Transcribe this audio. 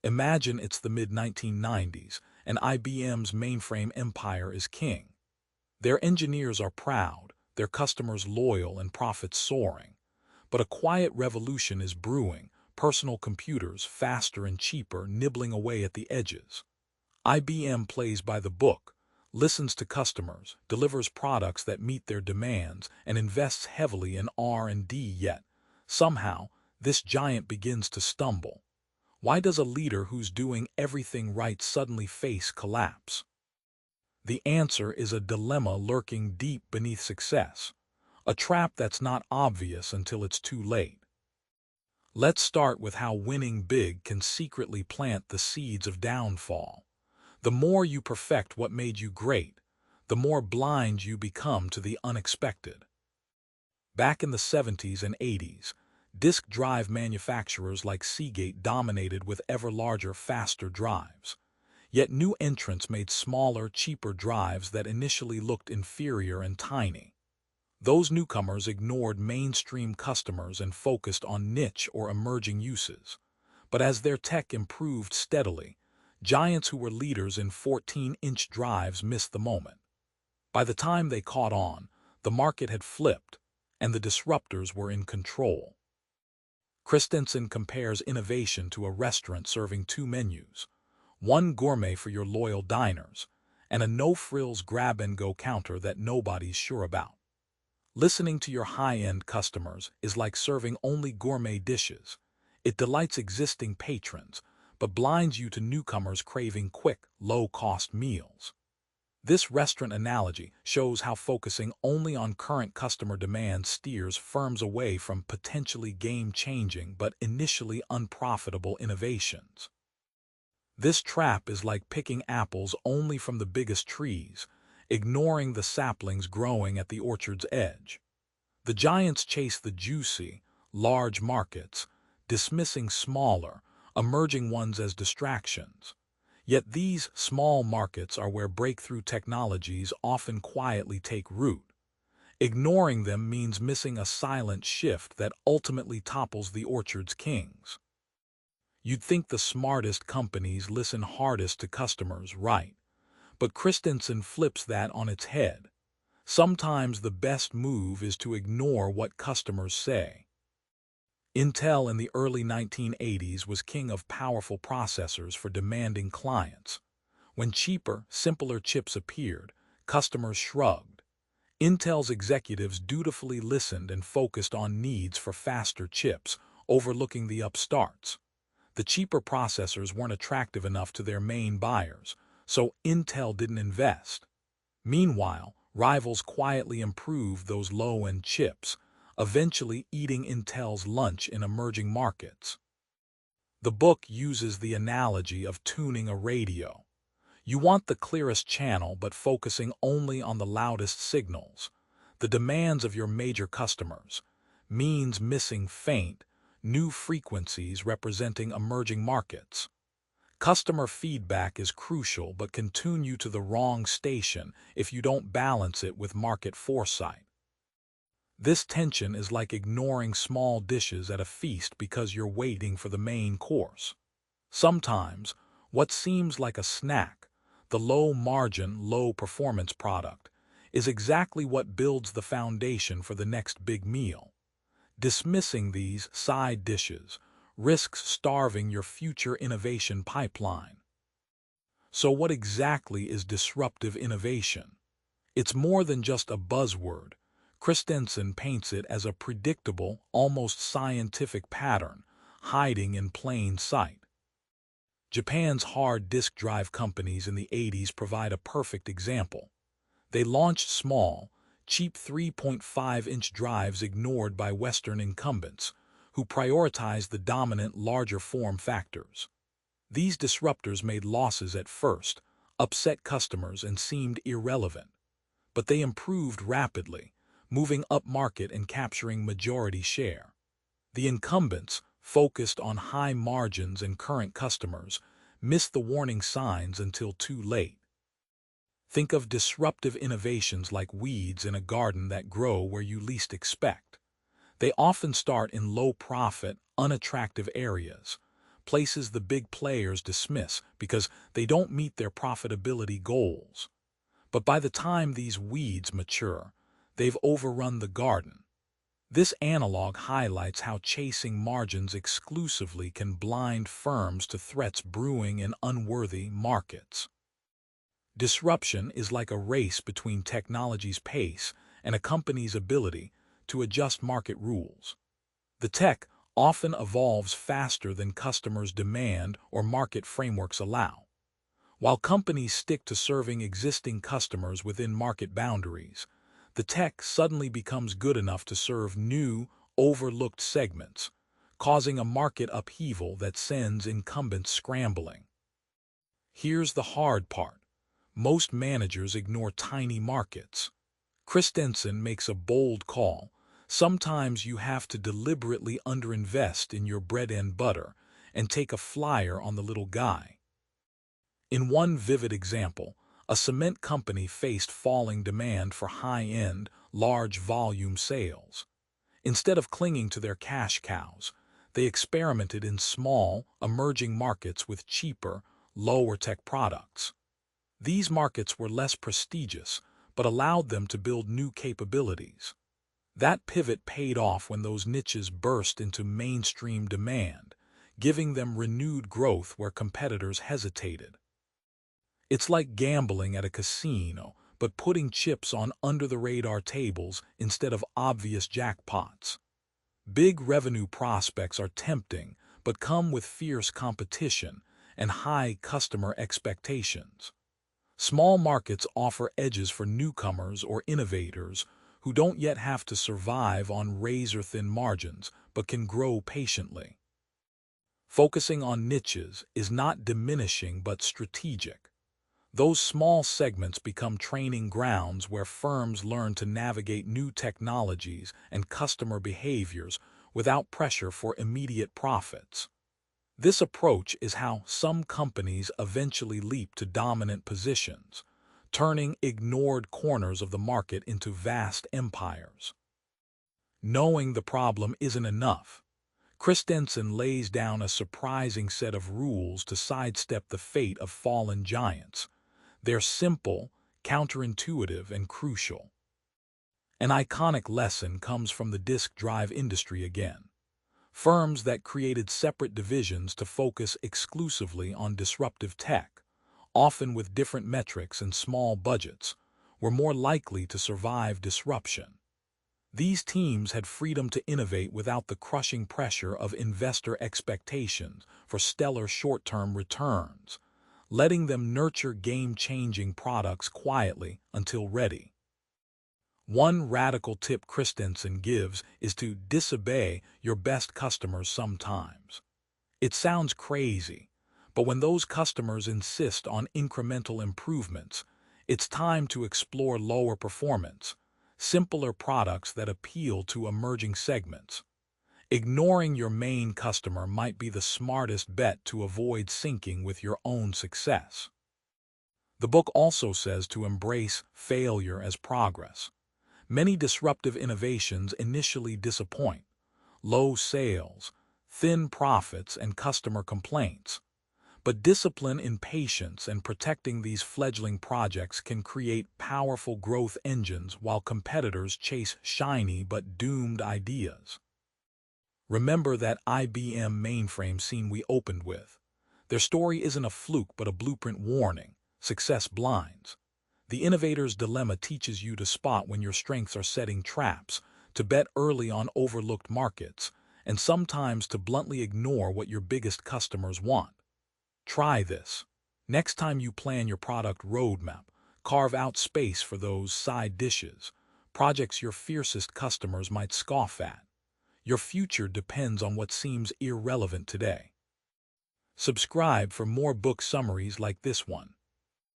Imagine it's the mid-1990s, and IBM's mainframe empire is king. Their engineers are proud, their customers loyal, and profits soaring. But a quiet revolution is brewing, personal computers, faster and cheaper, nibbling away at the edges. IBM plays by the book, listens to customers, delivers products that meet their demands, and invests heavily in R&D. Yet, somehow, this giant begins to stumble. Why does a leader who's doing everything right suddenly face collapse? The answer is a dilemma lurking deep beneath success, a trap that's not obvious until it's too late. Let's start with how winning big can secretly plant the seeds of downfall. The more you perfect what made you great, the more blind you become to the unexpected. Back in the 70s and 80s, disk drive manufacturers like Seagate dominated with ever larger, faster drives. Yet new entrants made smaller, cheaper drives that initially looked inferior and tiny. Those newcomers ignored mainstream customers and focused on niche or emerging uses. But as their tech improved steadily, giants who were leaders in 14-inch drives missed the moment. By the time they caught on, the market had flipped, and the disruptors were in control. Christensen compares innovation to a restaurant serving two menus, one gourmet for your loyal diners, and a no-frills grab-and-go counter that nobody's sure about. Listening to your high-end customers is like serving only gourmet dishes. It delights existing patrons, but blinds you to newcomers craving quick, low-cost meals. This restaurant analogy shows how focusing only on current customer demand steers firms away from potentially game-changing but initially unprofitable innovations. This trap is like picking apples only from the biggest trees, ignoring the saplings growing at the orchard's edge. The giants chase the juicy, large markets, dismissing smaller, emerging ones as distractions. Yet these small markets are where breakthrough technologies often quietly take root. Ignoring them means missing a silent shift that ultimately topples the orchard's kings. You'd think the smartest companies listen hardest to customers, right? But Christensen flips that on its head. Sometimes the best move is to ignore what customers say. Intel in the early 1980s was king of powerful processors for demanding clients. When cheaper, simpler chips appeared, customers shrugged. Intel's executives dutifully listened and focused on needs for faster chips, overlooking the upstarts. The cheaper processors weren't attractive enough to their main buyers, so Intel didn't invest. Meanwhile, rivals quietly improved those low-end chips, eventually eating Intel's lunch in emerging markets. The book uses the analogy of tuning a radio. You want the clearest channel but focusing only on the loudest signals. The demands of your major customers means missing faint, new frequencies representing emerging markets. Customer feedback is crucial but can tune you to the wrong station if you don't balance it with market foresight. This tension is like ignoring small dishes at a feast because you're waiting for the main course. Sometimes, what seems like a snack, the low-margin, low-performance product, is exactly what builds the foundation for the next big meal. Dismissing these side dishes risks starving your future innovation pipeline. So what exactly is disruptive innovation? It's more than just a buzzword. Christensen paints it as a predictable, almost scientific pattern, hiding in plain sight. Japan's hard disk drive companies in the 80s provide a perfect example. They launched small, cheap 3.5-inch drives ignored by Western incumbents, who prioritized the dominant larger form factors. These disruptors made losses at first, upset customers, and seemed irrelevant. But they improved rapidly, moving upmarket and capturing majority share. The incumbents, focused on high margins and current customers, missed the warning signs until too late. Think of disruptive innovations like weeds in a garden that grow where you least expect. They often start in low-profit, unattractive areas, places the big players dismiss because they don't meet their profitability goals. But by the time these weeds mature, they've overrun the garden. This analog highlights how chasing margins exclusively can blind firms to threats brewing in unworthy markets. Disruption is like a race between technology's pace and a company's ability to adjust market rules. The tech often evolves faster than customers demand or market frameworks allow. While companies stick to serving existing customers within market boundaries, the tech suddenly becomes good enough to serve new, overlooked segments, causing a market upheaval that sends incumbents scrambling. Here's the hard part. Most managers ignore tiny markets. Christensen makes a bold call. Sometimes you have to deliberately underinvest in your bread and butter and take a flyer on the little guy. In one vivid example, a cement company faced falling demand for high-end, large-volume sales. Instead of clinging to their cash cows, they experimented in small, emerging markets with cheaper, lower-tech products. These markets were less prestigious, but allowed them to build new capabilities. That pivot paid off when those niches burst into mainstream demand, giving them renewed growth where competitors hesitated. It's like gambling at a casino, but putting chips on under-the-radar tables instead of obvious jackpots. Big revenue prospects are tempting, but come with fierce competition and high customer expectations. Small markets offer edges for newcomers or innovators who don't yet have to survive on razor-thin margins, but can grow patiently. Focusing on niches is not diminishing but strategic. Those small segments become training grounds where firms learn to navigate new technologies and customer behaviors without pressure for immediate profits. This approach is how some companies eventually leap to dominant positions, turning ignored corners of the market into vast empires. Knowing the problem isn't enough. Christensen lays down a surprising set of rules to sidestep the fate of fallen giants. They're simple, counterintuitive, and crucial. An iconic lesson comes from the disk drive industry again. Firms that created separate divisions to focus exclusively on disruptive tech, often with different metrics and small budgets, were more likely to survive disruption. These teams had freedom to innovate without the crushing pressure of investor expectations for stellar short-term returns, letting them nurture game-changing products quietly until ready. One radical tip Christensen gives is to disobey your best customers sometimes. It sounds crazy, but when those customers insist on incremental improvements, it's time to explore lower performance, simpler products that appeal to emerging segments. Ignoring your main customer might be the smartest bet to avoid sinking with your own success. The book also says to embrace failure as progress. Many disruptive innovations initially disappoint. Low sales, thin profits, and customer complaints. But discipline in patience and protecting these fledgling projects can create powerful growth engines while competitors chase shiny but doomed ideas. Remember that IBM mainframe scene we opened with. Their story isn't a fluke but a blueprint warning. Success blinds. The innovator's dilemma teaches you to spot when your strengths are setting traps, to bet early on overlooked markets, and sometimes to bluntly ignore what your biggest customers want. Try this. Next time you plan your product roadmap, carve out space for those side dishes, projects your fiercest customers might scoff at. Your future depends on what seems irrelevant today. Subscribe for more book summaries like this one.